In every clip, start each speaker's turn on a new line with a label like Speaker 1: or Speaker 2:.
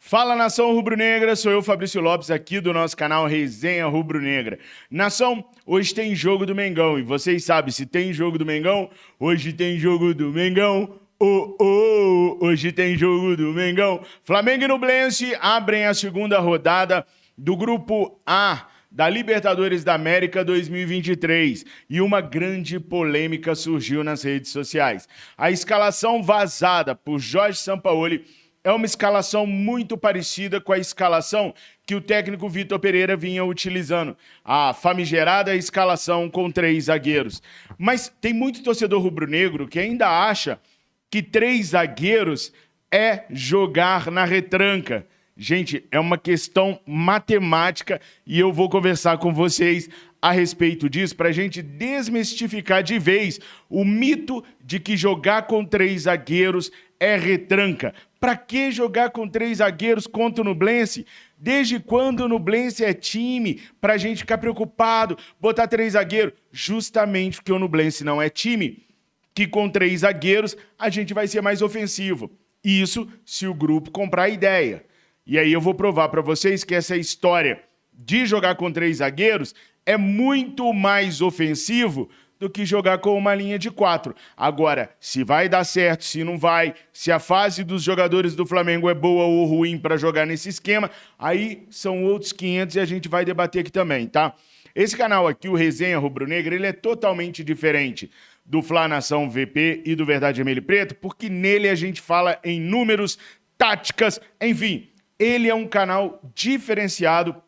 Speaker 1: Fala, nação rubro-negra, sou eu, Fabrício Lopes, aqui do nosso canal Resenha Rubro-Negra. Nação, hoje tem jogo do Mengão, e vocês sabem, se tem jogo do Mengão, hoje tem jogo do Mengão, hoje tem jogo do Mengão. Flamengo e Nublense abrem a segunda rodada do Grupo A da Libertadores da América 2023 e uma grande polêmica surgiu nas redes sociais. A escalação vazada por Jorge Sampaoli é uma escalação muito parecida com a escalação que o técnico Vitor Pereira vinha utilizando. A famigerada escalação com 3 zagueiros. Mas tem muito torcedor rubro-negro que ainda acha que 3 zagueiros é jogar na retranca. Gente, é uma questão matemática e eu vou conversar com vocês a respeito disso para a gente desmistificar de vez o mito de que jogar com 3 zagueiros é retranca. Para que jogar com 3 zagueiros contra o Nublense? Desde quando o Nublense é time para a gente ficar preocupado, botar 3 zagueiros? Justamente porque o Nublense não é time, que com 3 zagueiros a gente vai ser mais ofensivo. Isso se o grupo comprar a ideia. E aí eu vou provar para vocês que essa história de jogar com 3 zagueiros é muito mais ofensivo do que jogar com uma linha de 4. Agora, se vai dar certo, se não vai, se a fase dos jogadores do Flamengo é boa ou ruim para jogar nesse esquema, aí são outros 500 e a gente vai debater aqui também, tá? Esse canal aqui, o Resenha Rubro-Negra, ele é totalmente diferente do Fla Nação VP e do Verdade Vermelho e Preto, porque nele a gente fala em números, táticas, enfim. Ele é um canal diferenciado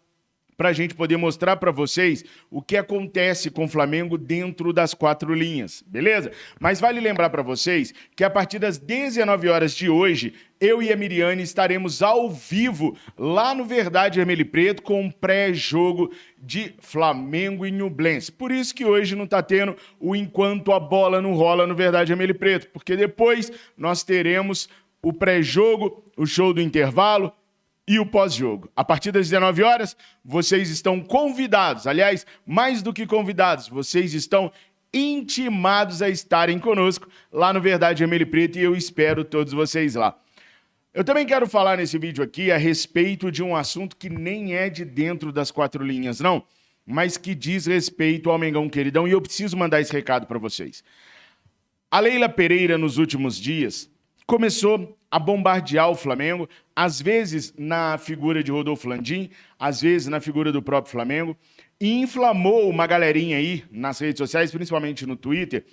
Speaker 1: para a gente poder mostrar para vocês o que acontece com o Flamengo dentro das 4 linhas, beleza? Mas vale lembrar para vocês que a partir das 19 horas de hoje, eu e a Miriane estaremos ao vivo lá no Verdade Vermelho e Preto com um pré-jogo de Flamengo e Nublense. Por isso que hoje não está tendo o Enquanto a Bola Não Rola no Verdade Vermelho e Preto, porque depois nós teremos o pré-jogo, o show do intervalo, e o pós-jogo. A partir das 19 horas, vocês estão convidados, aliás, mais do que convidados, vocês estão intimados a estarem conosco lá no Verdade Vermelho e Preto e eu espero todos vocês lá. Eu também quero falar nesse vídeo aqui a respeito de um assunto que nem é de dentro das 4 linhas, não, mas que diz respeito ao Mengão Queridão e eu preciso mandar esse recado para vocês. A Leila Pereira, nos últimos dias, começou a bombardear o Flamengo, às vezes na figura de Rodolfo Landim, às vezes na figura do próprio Flamengo, e inflamou uma galerinha aí nas redes sociais, principalmente no Twitter,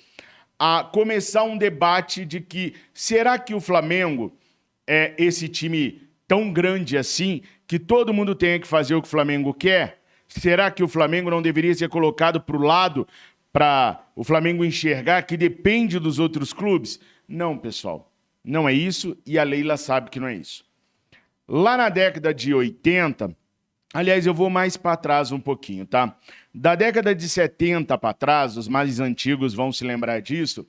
Speaker 1: a começar um debate de que será que o Flamengo é esse time tão grande assim que todo mundo tem que fazer o que o Flamengo quer? Será que o Flamengo não deveria ser colocado para o lado para o Flamengo enxergar que depende dos outros clubes? Não, pessoal. Não é isso e a Leila sabe que não é isso. Lá na década de 80, aliás, eu vou mais para trás um pouquinho, tá? Da década de 70 para trás, os mais antigos vão se lembrar disso,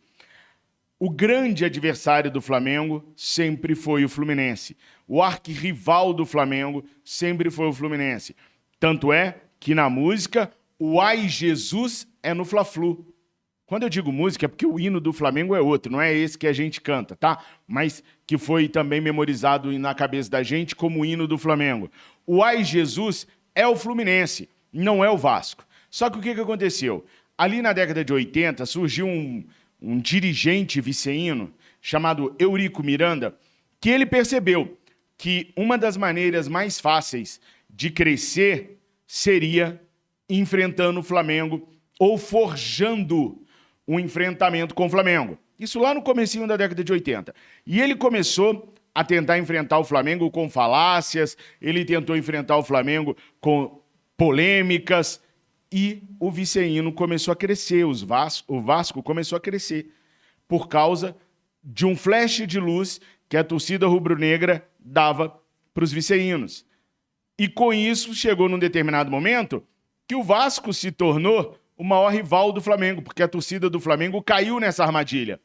Speaker 1: o grande adversário do Flamengo sempre foi o Fluminense. O arquirrival do Flamengo sempre foi o Fluminense. Tanto é que na música, o Ai Jesus é no Fla-Flu. Quando eu digo música é porque o hino do Flamengo é outro, não é esse que a gente canta, tá? Mas que foi também memorizado na cabeça da gente como o hino do Flamengo. O Ai Jesus é o Fluminense, não é o Vasco. Só que o que aconteceu? Ali na década de 80 surgiu um dirigente viceíno chamado Eurico Miranda, que ele percebeu que uma das maneiras mais fáceis de crescer seria enfrentando o Flamengo ou forjando um enfrentamento com o Flamengo. Isso lá no comecinho da década de 80. E ele começou a tentar enfrentar o Flamengo com falácias, ele tentou enfrentar o Flamengo com polêmicas e o viceíno começou a crescer, o Vasco começou a crescer por causa de um flash de luz que a torcida rubro-negra dava para os viceínos. E com isso chegou num determinado momento que o Vasco se tornou o maior rival do Flamengo, porque a torcida do Flamengo caiu nessa armadilha.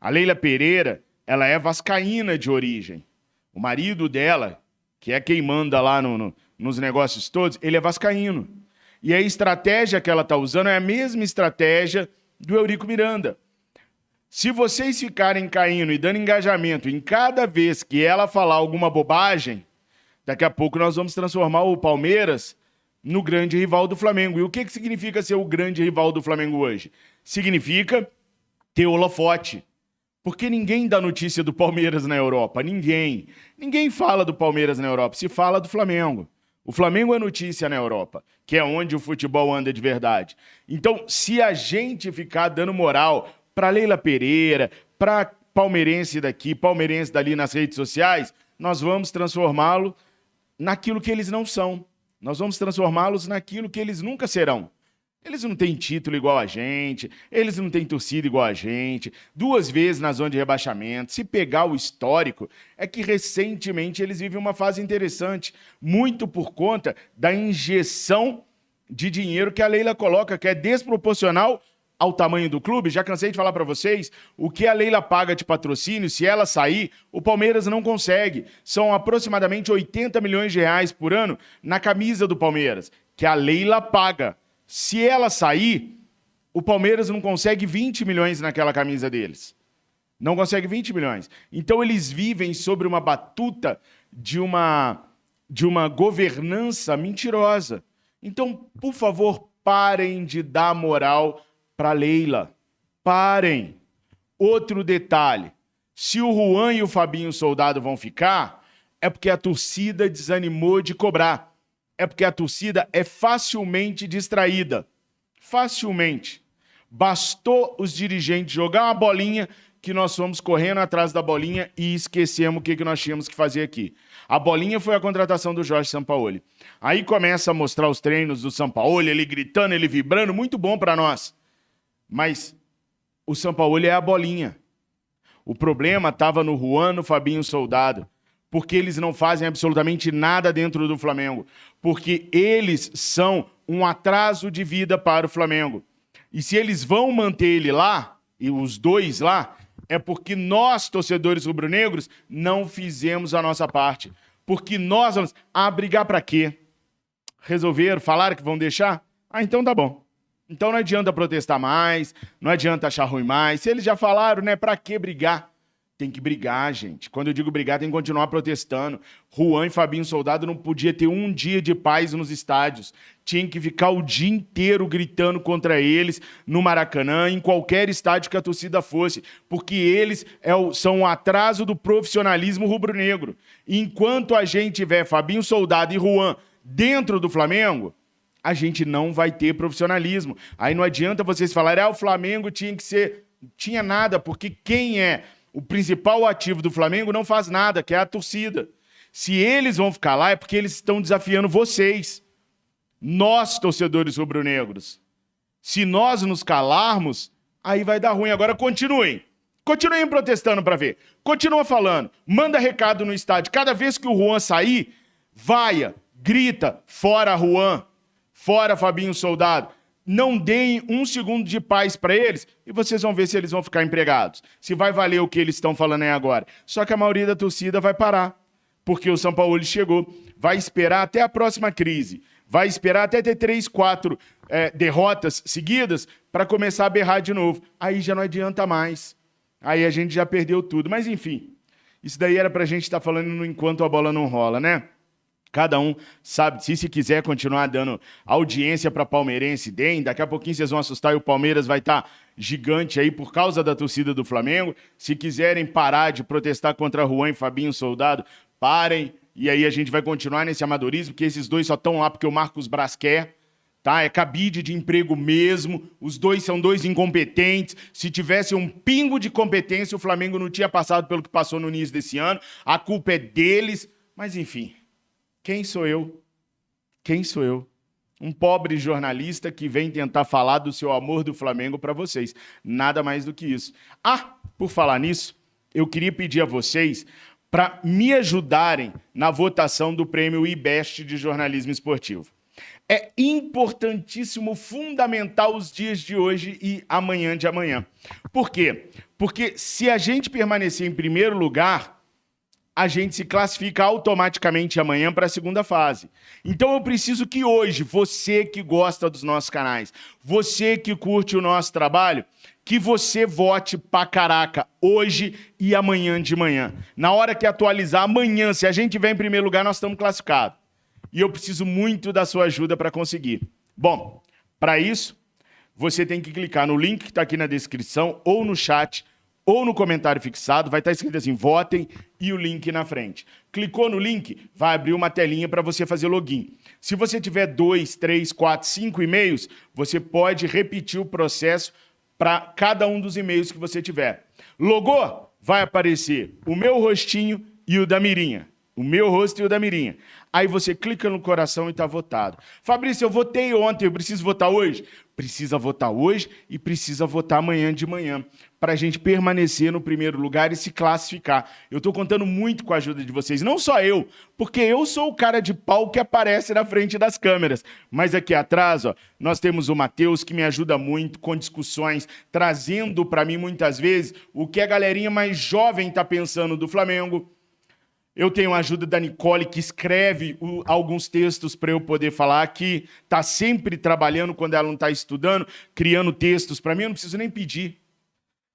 Speaker 1: A Leila Pereira, ela é vascaína de origem. O marido dela, que é quem manda lá nos negócios todos, ele é vascaíno. E a estratégia que ela está usando é a mesma estratégia do Eurico Miranda. Se vocês ficarem caindo e dando engajamento em cada vez que ela falar alguma bobagem, Daqui a pouco nós vamos transformar o Palmeiras no grande rival do Flamengo. E o que significa ser o grande rival do Flamengo hoje? Significa ter holofote. Porque ninguém dá notícia do Palmeiras na Europa. Ninguém. Ninguém fala do Palmeiras na Europa. Se fala do Flamengo. O Flamengo é notícia na Europa, que é onde o futebol anda de verdade. Então, se a gente ficar dando moral para Leila Pereira, para palmeirense daqui, palmeirense dali nas redes sociais, nós vamos transformá-lo naquilo que eles não são. Nós vamos transformá-los naquilo que eles nunca serão. Eles não têm título igual a gente, eles não têm torcida igual a gente, 2 vezes na zona de rebaixamento. Se pegar o histórico, é que recentemente eles vivem uma fase interessante, muito por conta da injeção de dinheiro que a Leila coloca, que é desproporcional ao tamanho do clube. Já cansei de falar para vocês, o que a Leila paga de patrocínio, se ela sair, o Palmeiras não consegue. São aproximadamente 80 milhões de reais por ano na camisa do Palmeiras, que a Leila paga. Se ela sair, o Palmeiras não consegue 20 milhões naquela camisa deles. Não consegue 20 milhões. Então eles vivem sobre uma batuta de uma governança mentirosa. Então, por favor, parem de dar moral para Leila. Parem. Outro detalhe. Se o Juan e o Fabinho Soldado vão ficar, é porque a torcida desanimou de cobrar. É porque a torcida é facilmente distraída. Facilmente. Bastou os dirigentes jogar uma bolinha que nós fomos correndo atrás da bolinha e esquecemos o que nós tínhamos que fazer aqui. A bolinha foi a contratação do Jorge Sampaoli. Aí começa a mostrar os treinos do Sampaoli, ele gritando, ele vibrando, muito bom para nós. Mas o Sampaoli é a bolinha. O problema estava no Juan, no Fabinho Soldado. Porque eles não fazem absolutamente nada dentro do Flamengo. Porque eles são um atraso de vida para o Flamengo. E se eles vão manter ele lá, e os dois lá, é porque nós, torcedores rubro-negros, não fizemos a nossa parte. Porque nós vamos... brigar para quê? Resolveram? Falaram que vão deixar? Então tá bom. Então não adianta protestar mais, não adianta achar ruim mais. Se eles já falaram, né, para que brigar? Tem que brigar, gente. Quando eu digo brigar, tem que continuar protestando. Juan e Fabinho Soldado não podia ter um dia de paz nos estádios. Tinha que ficar o dia inteiro gritando contra eles no Maracanã, em qualquer estádio que a torcida fosse, porque eles são o atraso do profissionalismo rubro-negro. Enquanto a gente tiver Fabinho Soldado e Juan dentro do Flamengo, a gente não vai ter profissionalismo. Aí não adianta vocês falarem, o Flamengo tinha que ser... Tinha nada, porque quem é o principal ativo do Flamengo não faz nada, que é a torcida. Se eles vão ficar lá, é porque eles estão desafiando vocês. Nós, torcedores rubro-negros. Se nós nos calarmos, aí vai dar ruim. Agora continuem. Continuem protestando para ver. Continua falando. Manda recado no estádio. Cada vez que o Juan sair, vaia, grita, fora Juan, fora Fabinho Soldado. Não deem um segundo de paz para eles e vocês vão ver se eles vão ficar empregados. Se vai valer o que eles estão falando aí agora. Só que a maioria da torcida vai parar, porque o Sampaoli chegou. Vai esperar até a próxima crise. Vai esperar até ter 3, 4 derrotas seguidas para começar a berrar de novo. Aí já não adianta mais. Aí a gente já perdeu tudo. Mas enfim, isso daí era para a gente estar falando no enquanto a bola não rola, né? Cada um sabe, se quiser continuar dando audiência para palmeirense, deem. Daqui a pouquinho vocês vão assustar e o Palmeiras vai estar gigante aí por causa da torcida do Flamengo. Se quiserem parar de protestar contra Juan e Fabinho Soldado, parem. E aí a gente vai continuar nesse amadorismo, porque esses dois só estão lá porque o Marcos Braz quer. Tá? É cabide de emprego mesmo. Os dois são dois incompetentes. Se tivesse um pingo de competência, o Flamengo não tinha passado pelo que passou no início desse ano. A culpa é deles. Mas enfim... Quem sou eu? Quem sou eu? Um pobre jornalista que vem tentar falar do seu amor do Flamengo para vocês. Nada mais do que isso. Por falar nisso, eu queria pedir a vocês para me ajudarem na votação do prêmio IBEST de jornalismo esportivo. É importantíssimo, fundamental os dias de hoje e amanhã de amanhã. Por quê? Porque se a gente permanecer em primeiro lugar, a gente se classifica automaticamente amanhã para a segunda fase. Então eu preciso que hoje, você que gosta dos nossos canais, você que curte o nosso trabalho, que você vote pra caraca hoje e amanhã de manhã. Na hora que atualizar amanhã, se a gente tiver em primeiro lugar, nós estamos classificados. E eu preciso muito da sua ajuda para conseguir. Bom, para isso, você tem que clicar no link que está aqui na descrição, ou no chat, ou no comentário fixado, vai estar escrito assim, votem, e o link na frente. Clicou no link, vai abrir uma telinha para você fazer login. Se você tiver 2, 3, 4, 5 e-mails, você pode repetir o processo para cada um dos e-mails que você tiver. Logou? Vai aparecer o meu rostinho e o da Mirinha. O meu rosto e o da Mirinha. Aí você clica no coração e está votado. Fabrício, eu votei ontem, eu preciso votar hoje? Precisa votar hoje e precisa votar amanhã de manhã, para a gente permanecer no primeiro lugar e se classificar. Eu estou contando muito com a ajuda de vocês, não só eu, porque eu sou o cara de pau que aparece na frente das câmeras. Mas aqui atrás, ó, nós temos o Matheus, que me ajuda muito com discussões, trazendo para mim muitas vezes o que a galerinha mais jovem está pensando do Flamengo. Eu tenho a ajuda da Nicole, que escreve alguns textos para eu poder falar aqui. Está sempre trabalhando quando ela não está estudando, criando textos para mim, eu não preciso nem pedir.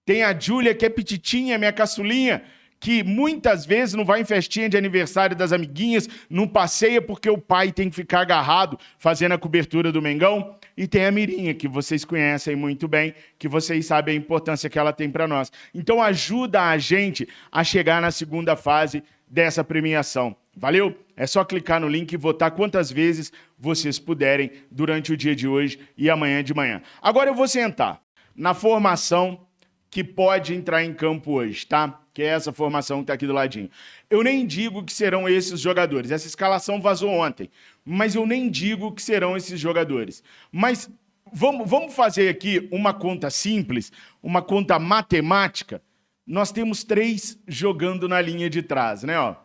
Speaker 1: Tem a Júlia, que é petitinha, minha caçulinha, que muitas vezes não vai em festinha de aniversário das amiguinhas, não passeia porque o pai tem que ficar agarrado fazendo a cobertura do Mengão. E tem a Mirinha, que vocês conhecem muito bem, que vocês sabem a importância que ela tem para nós. Então ajuda a gente a chegar na segunda fase dessa premiação. Valeu? É só clicar no link e votar quantas vezes vocês puderem durante o dia de hoje e amanhã de manhã. Agora eu vou sentar na formação que pode entrar em campo hoje, tá? Que é essa formação que está aqui do ladinho. Eu nem digo que serão esses jogadores. Essa escalação vazou ontem, mas eu nem digo que serão esses jogadores. Mas vamos fazer aqui uma conta simples, uma conta matemática. Nós temos 3 jogando na linha de trás, né? Ó.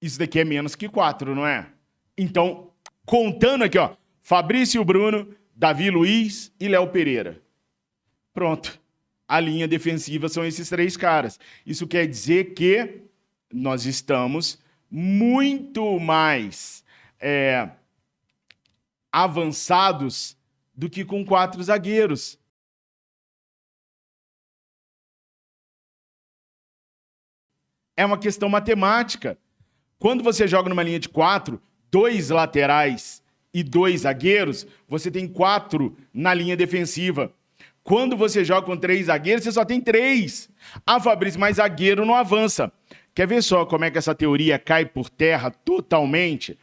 Speaker 1: Isso daqui é menos que 4, não é? Então, contando aqui, ó, Fabrício Bruno, Davi Luiz e Léo Pereira. Pronto. A linha defensiva são esses 3 caras. Isso quer dizer que nós estamos muito mais avançados do que com 4 zagueiros. É uma questão matemática. Quando você joga numa linha de 4, 2 laterais e 2 zagueiros, você tem 4 na linha defensiva. Quando você joga com 3 zagueiros, você só tem 3. Ah, Fabrício, mas zagueiro não avança. Quer ver só como é que essa teoria cai por terra totalmente?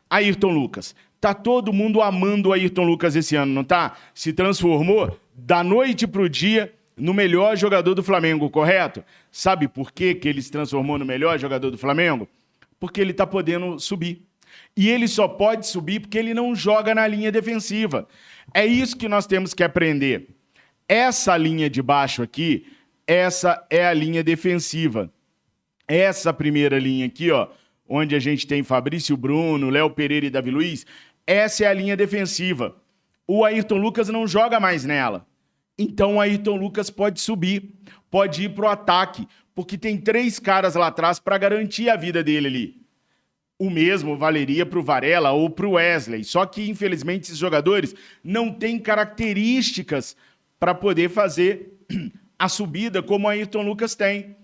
Speaker 1: Ayrton Lucas. Tá todo mundo amando o Ayrton Lucas esse ano, não tá? Se transformou da noite pro dia no melhor jogador do Flamengo, correto? Sabe por que que ele se transformou no melhor jogador do Flamengo? Porque ele está podendo subir. E ele só pode subir porque ele não joga na linha defensiva. É isso que nós temos que aprender. Essa linha de baixo aqui, essa é a linha defensiva. Essa primeira linha aqui, ó, onde a gente tem Fabrício Bruno, Léo Pereira e Davi Luiz, essa é a linha defensiva. O Ayrton Lucas não joga mais nela. Então o Ayrton Lucas pode subir, pode ir para o ataque, porque tem 3 caras lá atrás para garantir a vida dele ali. O mesmo valeria para o Varela ou para o Wesley, só que infelizmente esses jogadores não têm características para poder fazer a subida como o Ayrton Lucas tem.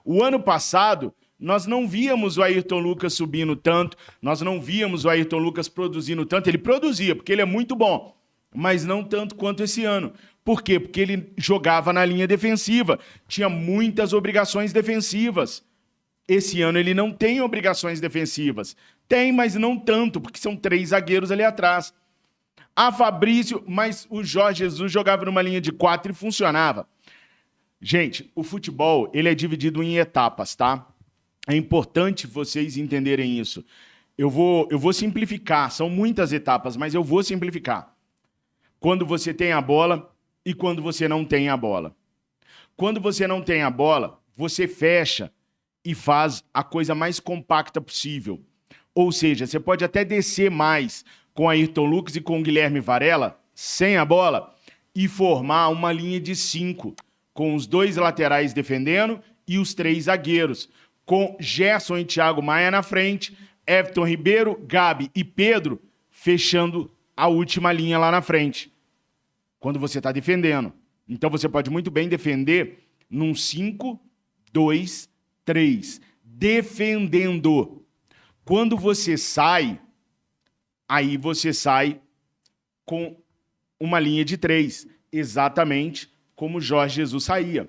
Speaker 1: O ano passado, nós não víamos o Ayrton Lucas subindo tanto, nós não víamos o Ayrton Lucas produzindo tanto. Ele produzia, porque ele é muito bom, mas não tanto quanto esse ano. Por quê? Porque ele jogava na linha defensiva, tinha muitas obrigações defensivas. Esse ano ele não tem obrigações defensivas. Tem, mas não tanto, porque são 3 zagueiros ali atrás. Ah, Fabrício, mas o Jorge Jesus jogava numa linha de 4 e funcionava. Gente, o futebol ele é dividido em etapas, tá? É importante vocês entenderem isso. Eu vou simplificar, são muitas etapas, mas eu vou simplificar. Quando você tem a bola e quando você não tem a bola. Quando você não tem a bola, você fecha e faz a coisa mais compacta possível. Ou seja, você pode até descer mais com Ayrton Lucas e com Guilherme Varela, sem a bola, e formar uma linha de 5, com os 2 laterais defendendo e os 3 zagueiros. com Gerson e Thiago Maia na frente, Everton Ribeiro, Gabi e Pedro fechando a última linha lá na frente, quando você está defendendo. Então você pode muito bem defender num 5-2-3, defendendo. Quando você sai, aí você sai com uma linha de 3, exatamente como o Jorge Jesus saía.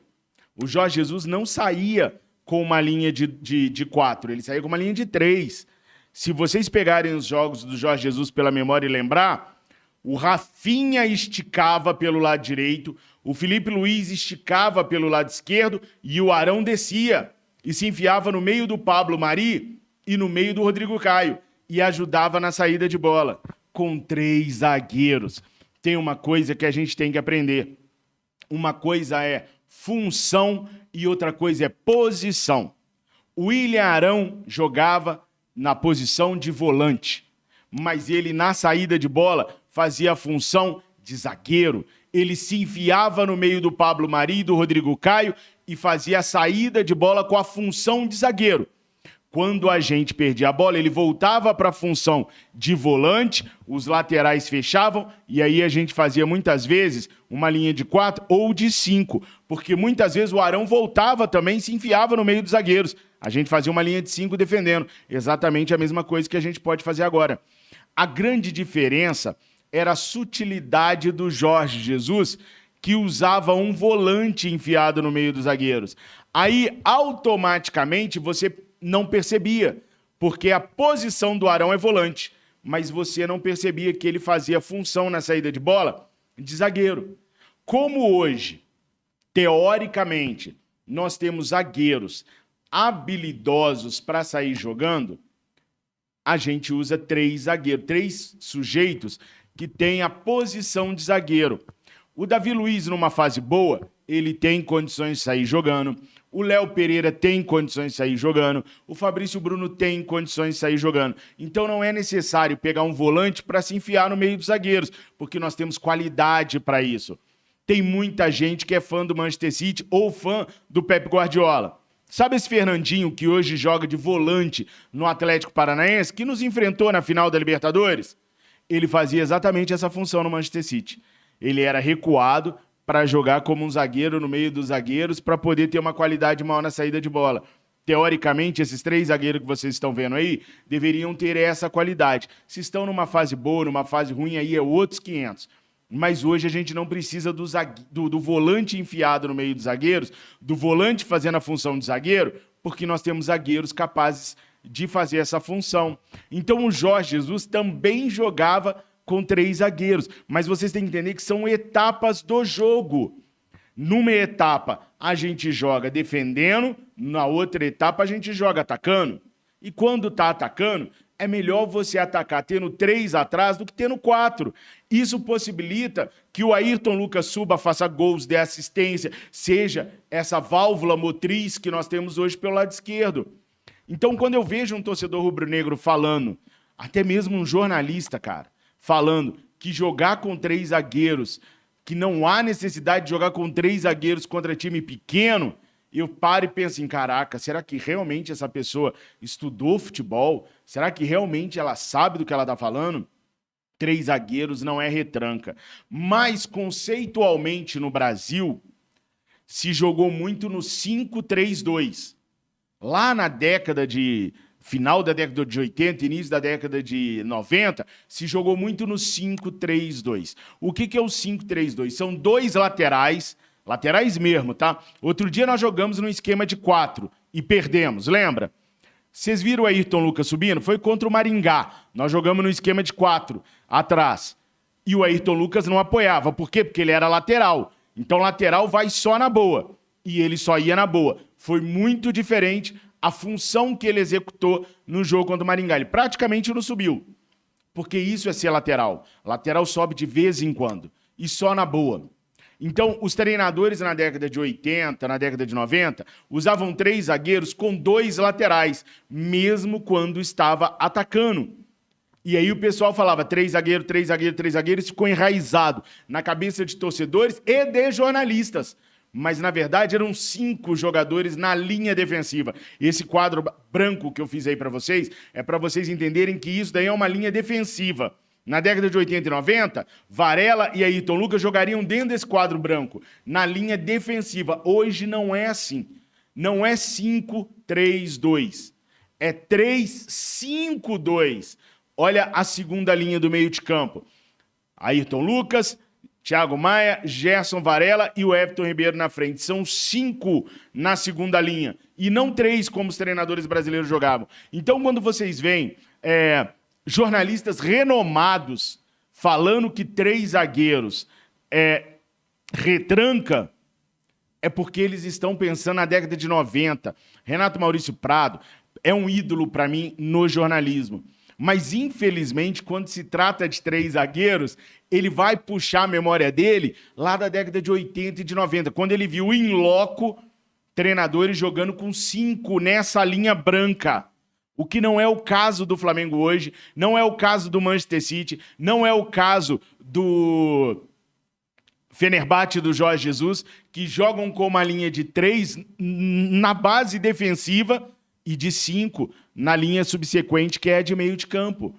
Speaker 1: O Jorge Jesus não saía com uma linha de 4, ele saía com uma linha de 3. Se vocês pegarem os jogos do Jorge Jesus pela memória e lembrar, o Rafinha esticava pelo lado direito, o Felipe Luiz esticava pelo lado esquerdo e o Arão descia e se enfiava no meio do Pablo Mari e no meio do Rodrigo Caio e ajudava na saída de bola, com 3 zagueiros. Tem uma coisa que a gente tem que aprender. Uma coisa é função e outra coisa é posição. O William Arão jogava na posição de volante, mas ele na saída de bola fazia a função de zagueiro. Ele se enfiava no meio do Pablo Mari e do Rodrigo Caio e fazia a saída de bola com a função de zagueiro. Quando a gente perdia a bola, ele voltava para a função de volante, os laterais fechavam e aí a gente fazia muitas vezes uma linha de 4 ou de 5, porque muitas vezes o Arão voltava também e se enfiava no meio dos zagueiros. A gente fazia uma linha de 5 defendendo. Exatamente a mesma coisa que a gente pode fazer agora. A grande diferença era a sutilidade do Jorge Jesus, que usava um volante enfiado no meio dos zagueiros. Aí, automaticamente, você não percebia, porque a posição do Arão é volante, mas você não percebia que ele fazia função na saída de bola de zagueiro. Como hoje, teoricamente, nós temos zagueiros habilidosos para sair jogando, a gente usa 3 zagueiros, 3 sujeitos que têm a posição de zagueiro. O Davi Luiz, numa fase boa, ele tem condições de sair jogando. O Léo Pereira tem condições de sair jogando. O Fabrício Bruno tem condições de sair jogando. Então não é necessário pegar um volante para se enfiar no meio dos zagueiros, porque nós temos qualidade para isso. Tem muita gente que é fã do Manchester City ou fã do Pep Guardiola. Sabe esse Fernandinho que hoje joga de volante no Atlético Paranaense, que nos enfrentou na final da Libertadores? Ele fazia exatamente essa função no Manchester City. Ele era recuado para jogar como um zagueiro no meio dos zagueiros para poder ter uma qualidade maior na saída de bola. Teoricamente, esses 3 zagueiros que vocês estão vendo aí deveriam ter essa qualidade. Se estão numa fase boa, numa fase ruim, aí é outros 500. Mas hoje a gente não precisa do volante enfiado no meio dos zagueiros, do volante fazendo a função de zagueiro, porque nós temos zagueiros capazes de fazer essa função. Então o Jorge Jesus também jogava com 3 zagueiros, mas vocês têm que entender que são etapas do jogo. Numa etapa a gente joga defendendo, na outra etapa a gente joga atacando. E quando está atacando, é melhor você atacar tendo 3 atrás do que tendo 4. Isso possibilita que o Ayrton Lucas suba, faça gols, dê assistência, seja essa válvula motriz que nós temos hoje pelo lado esquerdo. Então, quando eu vejo um torcedor rubro-negro falando, até mesmo um jornalista, cara, falando que jogar com 3 zagueiros, que não há necessidade de jogar com 3 zagueiros contra time pequeno, eu paro e penso em, caraca, será que realmente essa pessoa estudou futebol? Será que realmente ela sabe do que ela está falando? 3 zagueiros não é retranca. Mas, conceitualmente, no Brasil, se jogou muito no 5-3-2. Lá na final da década de 80, início da década de 90, se jogou muito no 5-3-2. O que é o 5-3-2? São 2 laterais mesmo, tá? Outro dia nós jogamos num esquema de 4 e perdemos, lembra? Vocês viram o Ayrton Lucas subindo? Foi contra o Maringá. Nós jogamos num esquema de 4 atrás. E o Ayrton Lucas não apoiava. Por quê? Porque ele era lateral. Então lateral vai só na boa. E ele só ia na boa. Foi muito diferente a função que ele executou no jogo contra o Maringá. Ele praticamente não subiu. Porque isso é ser lateral. Lateral sobe de vez em quando. E só na boa. Então, os treinadores na década de 80, na década de 90, usavam 3 zagueiros com 2 laterais, mesmo quando estava atacando. E aí o pessoal falava 3 zagueiros, 3 zagueiros, 3 zagueiros, isso ficou enraizado na cabeça de torcedores e de jornalistas. mas na verdade eram 5 jogadores na linha defensiva. Esse quadro branco que eu fiz aí para vocês é para vocês entenderem que isso daí é uma linha defensiva. Na década de 80 e 90, Varela e Ayrton Lucas jogariam dentro desse quadro branco, na linha defensiva. Hoje não é assim. Não é 5-3-2. É 3-5-2. Olha a segunda linha do meio de campo. Ayrton Lucas, Thiago Maia, Gerson Varela e o Everton Ribeiro na frente. São 5 na segunda linha. E não 3 como os treinadores brasileiros jogavam. Então, quando vocês veem jornalistas renomados falando que 3 zagueiros retranca, é porque eles estão pensando na década de 90. Renato Maurício Prado é um ídolo para mim no jornalismo. Mas, infelizmente, quando se trata de 3 zagueiros, ele vai puxar a memória dele lá da década de 80 e de 90, quando ele viu em loco treinadores jogando com 5 nessa linha branca. O que não é o caso do Flamengo hoje, não é o caso do Manchester City, não é o caso do Fenerbahçe do Jorge Jesus, que jogam com uma linha de 3 na base defensiva e de 5 na linha subsequente, que é de meio de campo.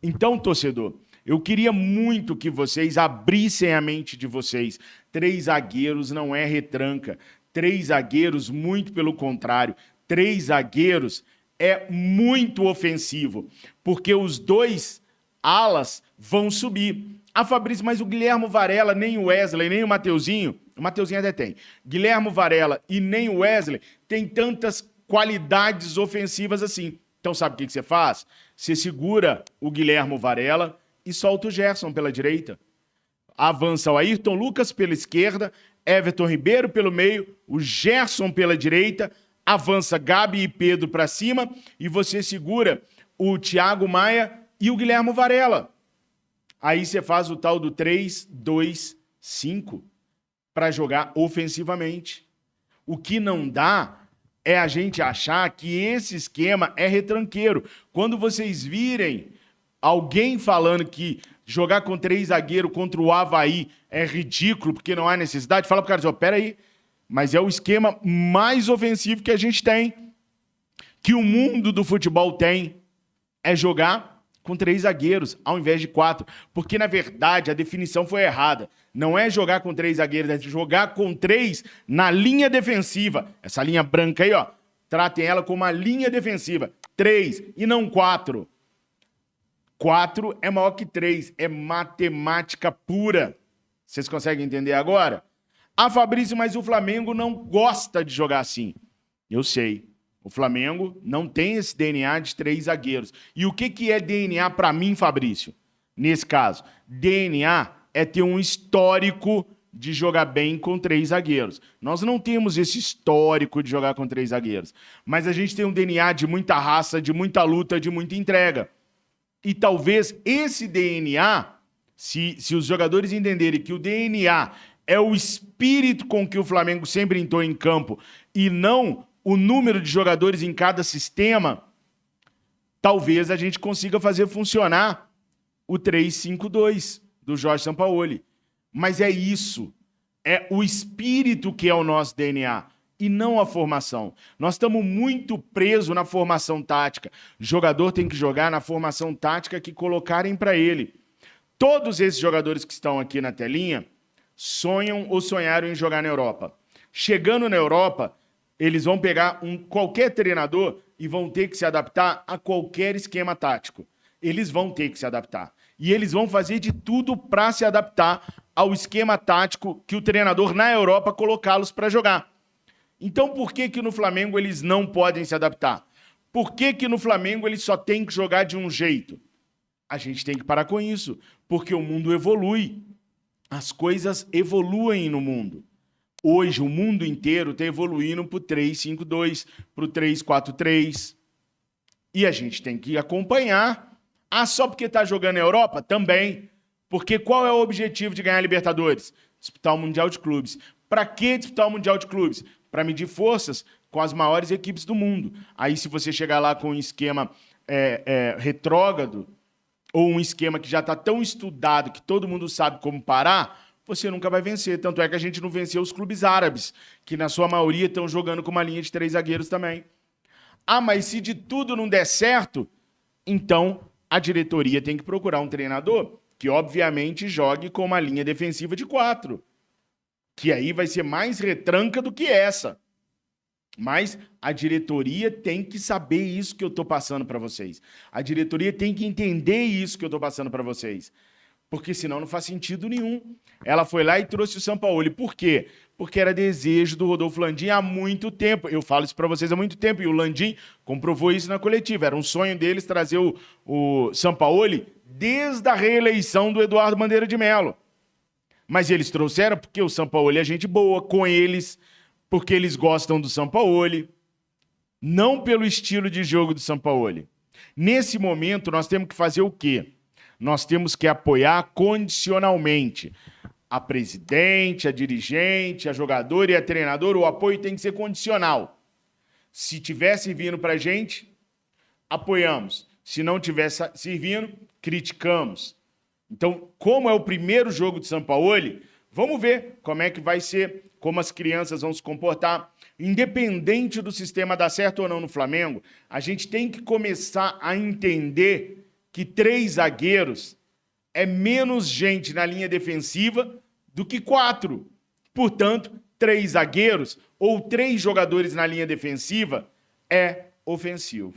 Speaker 1: Então, torcedor, eu queria muito que vocês abrissem a mente de vocês. 3 zagueiros não é retranca. 3 zagueiros, muito pelo contrário. 3 zagueiros é muito ofensivo, porque os 2 alas vão subir. Fabrício, mas o Guilherme Varela, nem o Wesley, nem o Mateuzinho até tem, Guilherme Varela e nem o Wesley tem tantas qualidades ofensivas assim. Então sabe o que você faz? Você segura o Guilherme Varela e solta o Gerson pela direita. Avança o Ayrton Lucas pela esquerda, Everton Ribeiro pelo meio, o Gerson pela direita, avança Gabi e Pedro para cima e você segura o Thiago Maia e o Guilherme Varela. Aí você faz o tal do 3-2-5 para jogar ofensivamente. O que não dá é a gente achar que esse esquema é retranqueiro. Quando vocês virem alguém falando que jogar com 3 zagueiros contra o Avaí é ridículo porque não há necessidade, fala pro cara, peraí, mas é o esquema mais ofensivo que a gente tem, que o mundo do futebol tem, é jogar com 3 zagueiros, ao invés de 4. Porque, na verdade, a definição foi errada. Não é jogar com 3 zagueiros, é jogar com 3 na linha defensiva. Essa linha branca aí, ó, tratem ela como uma linha defensiva. 3 e não 4. 4 é maior que 3, é matemática pura. Vocês conseguem entender agora? Fabrício, mas o Flamengo não gosta de jogar assim. Eu sei. O Flamengo não tem esse DNA de 3 zagueiros. E o que é DNA para mim, Fabrício? Nesse caso, DNA é ter um histórico de jogar bem com 3 zagueiros. Nós não temos esse histórico de jogar com 3 zagueiros. Mas a gente tem um DNA de muita raça, de muita luta, de muita entrega. E talvez esse DNA, se os jogadores entenderem que o DNA é o espírito com que o Flamengo sempre entrou em campo e não o número de jogadores em cada sistema, talvez a gente consiga fazer funcionar o 3-5-2 do Jorge Sampaoli. Mas é isso. É o espírito que é o nosso DNA e não a formação. Nós estamos muito presos na formação tática. O jogador tem que jogar na formação tática que colocarem para ele. Todos esses jogadores que estão aqui na telinha sonham ou sonharam em jogar na Europa. Chegando na Europa, eles vão pegar qualquer treinador e vão ter que se adaptar a qualquer esquema tático. Eles vão ter que se adaptar. E eles vão fazer de tudo para se adaptar ao esquema tático que o treinador na Europa colocá-los para jogar. Então, por que no Flamengo eles não podem se adaptar? Por que no Flamengo eles só têm que jogar de um jeito? A gente tem que parar com isso, porque o mundo evolui. As coisas evoluem no mundo. Hoje, o mundo inteiro está evoluindo para o 3-5-2, para o 3-4-3. E a gente tem que acompanhar. Só porque está jogando na Europa? Também. Porque qual é o objetivo de ganhar a Libertadores? Disputar o Mundial de Clubes. Para que disputar o Mundial de Clubes? Para medir forças com as maiores equipes do mundo. Aí, se você chegar lá com um esquema retrógrado, ou um esquema que já está tão estudado que todo mundo sabe como parar, você nunca vai vencer. Tanto é que a gente não venceu os clubes árabes, que na sua maioria estão jogando com uma linha de 3 zagueiros também. Ah, mas se de tudo não der certo, então a diretoria tem que procurar um treinador que, obviamente, jogue com uma linha defensiva de 4. Que aí vai ser mais retranca do que essa. Mas a diretoria tem que saber isso que eu estou passando para vocês. A diretoria tem que entender isso que eu estou passando para vocês. Porque senão não faz sentido nenhum. Ela foi lá e trouxe o Sampaoli. Por quê? Porque era desejo do Rodolfo Landim há muito tempo. Eu falo isso para vocês há muito tempo. E o Landim comprovou isso na coletiva. Era um sonho deles trazer o Sampaoli desde a reeleição do Eduardo Bandeira de Mello. Mas eles trouxeram porque o Sampaoli é gente boa com eles, porque eles gostam do Sampaoli, não pelo estilo de jogo do Sampaoli. Nesse momento, nós temos que fazer o quê? Nós temos que apoiar condicionalmente. A presidente, a dirigente, a jogador e a treinador, o apoio tem que ser condicional. Se estiver servindo para a gente, apoiamos. Se não estiver servindo, criticamos. Então, como é o primeiro jogo do Sampaoli, vamos ver como é que vai ser, como as crianças vão se comportar. Independente do sistema dar certo ou não no Flamengo, a gente tem que começar a entender que 3 zagueiros é menos gente na linha defensiva do que 4. Portanto, 3 zagueiros ou 3 jogadores na linha defensiva é ofensivo.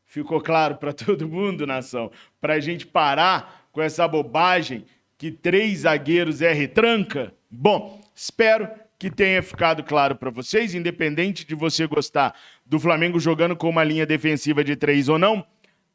Speaker 1: Ficou claro para todo mundo, nação? Para a gente parar com essa bobagem que 3 zagueiros é retranca? Bom, espero que tenha ficado claro para vocês, independente de você gostar do Flamengo jogando com uma linha defensiva de 3 ou não,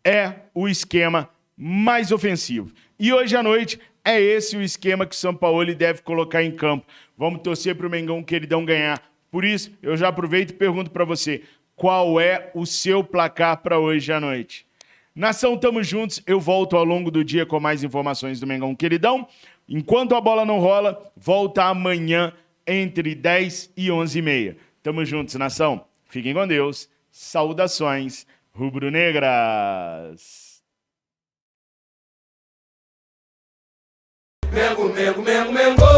Speaker 1: é o esquema mais ofensivo. E hoje à noite é esse o esquema que o Sampaoli deve colocar em campo. Vamos torcer para o Mengão queridão ganhar. Por isso, eu já aproveito e pergunto para você, qual é o seu placar para hoje à noite? Nação, tamo juntos. Eu volto ao longo do dia com mais informações do Mengão queridão. Enquanto a bola não rola, volta amanhã entre 10 e 11h30. Tamo juntos, nação. Fiquem com Deus. Saudações rubro-negras.
Speaker 2: Mengo, Mengo, Mengo, Mengo.